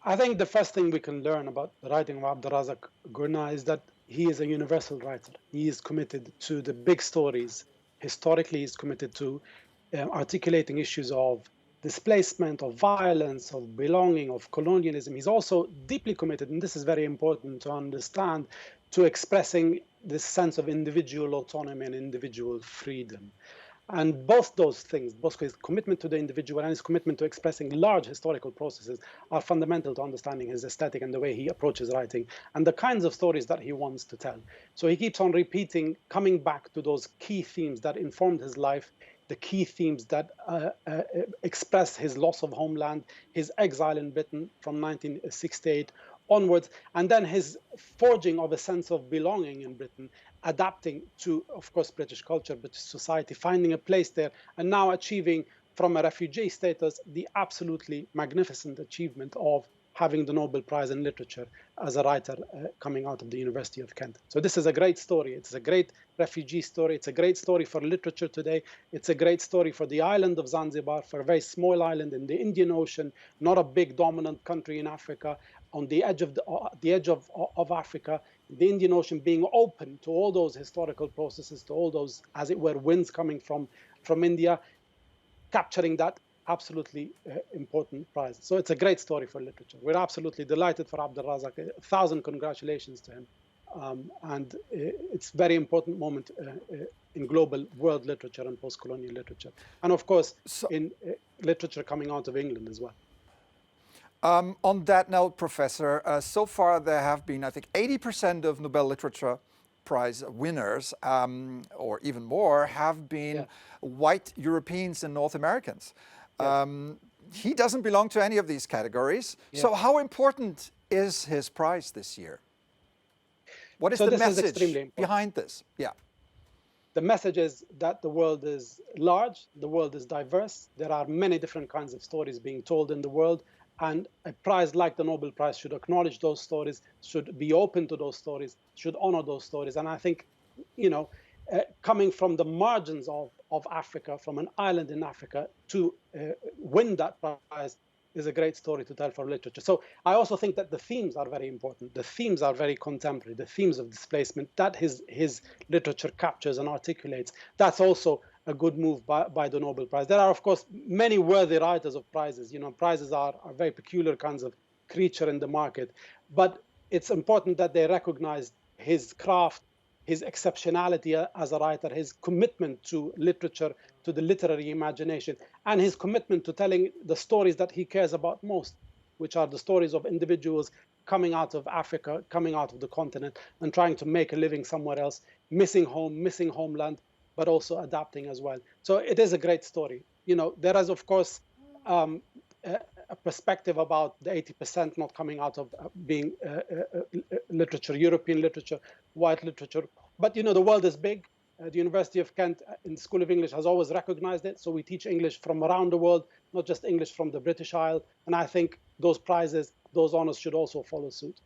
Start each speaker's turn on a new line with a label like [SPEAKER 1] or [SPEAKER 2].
[SPEAKER 1] I think the first thing we can learn about the writing of Abdulrazak Gurnah is that he is a universal writer. He is committed to the big stories. Historically, he's committed to articulating issues of displacement, of violence, of belonging, of colonialism. He's also deeply committed, and this is very important to understand, to expressing this sense of individual autonomy and individual freedom. And both those things, both his commitment to the individual and his commitment to expressing large historical processes, are fundamental to understanding his aesthetic and the way he approaches writing and the kinds of stories that he wants to tell. So he keeps on repeating, coming back to those key themes that informed his life, the key themes that express his loss of homeland, his exile in Britain from 1968 onwards, and then his forging of a sense of belonging in Britain, adapting to, of course, British culture, British society, finding a place there, and now achieving from a refugee status the absolutely magnificent achievement of having the Nobel Prize in Literature as a writer coming out of the University of Kent. So this is a great story. It's a great refugee story. It's a great story for literature today. It's a great story for the island of Zanzibar, for a very small island in the Indian Ocean, not a big dominant country in Africa, on the edge of Africa, the Indian Ocean being open to all those historical processes, to all those, as it were, winds coming from India, capturing that absolutely important prize. So it's a great story for literature. We're absolutely delighted for Abdulrazak. 1,000 congratulations to him. And it's a very important moment in global world literature and post-colonial literature. And of course, in literature coming out of England as well.
[SPEAKER 2] On that note, Professor, so far there have been, I think, 80% of Nobel Literature Prize winners, or even more, have been white Europeans and North Americans. He doesn't belong to any of these categories. So how important is his prize this year? What is the message behind this?
[SPEAKER 1] The message is that the world is large, the world is diverse. There are many different kinds of stories being told in the world. And a prize like the Nobel Prize should acknowledge those stories, should be open to those stories, should honor those stories. And I think, coming from the margins of Africa, from an island in Africa, to win that prize is a great story to tell for literature. So I also think that the themes are very important. The themes are very contemporary, the themes of displacement that his literature captures and articulates. That's also a good move by the Nobel Prize. There are, of course, many worthy writers of prizes. Prizes are very peculiar kinds of creature in the market. But it's important that they recognize his craft, his exceptionality as a writer, his commitment to literature, to the literary imagination, and his commitment to telling the stories that he cares about most, which are the stories of individuals coming out of Africa, coming out of the continent, and trying to make a living somewhere else, missing home, missing homeland, but also adapting as well. So it is a great story. There is, of course, a perspective about the 80% not coming out of being literature, European literature, white literature. But, the world is big. The University of Kent in the School of English has always recognized it. So we teach English from around the world, not just English from the British Isle. And I think those prizes, those honors should also follow suit.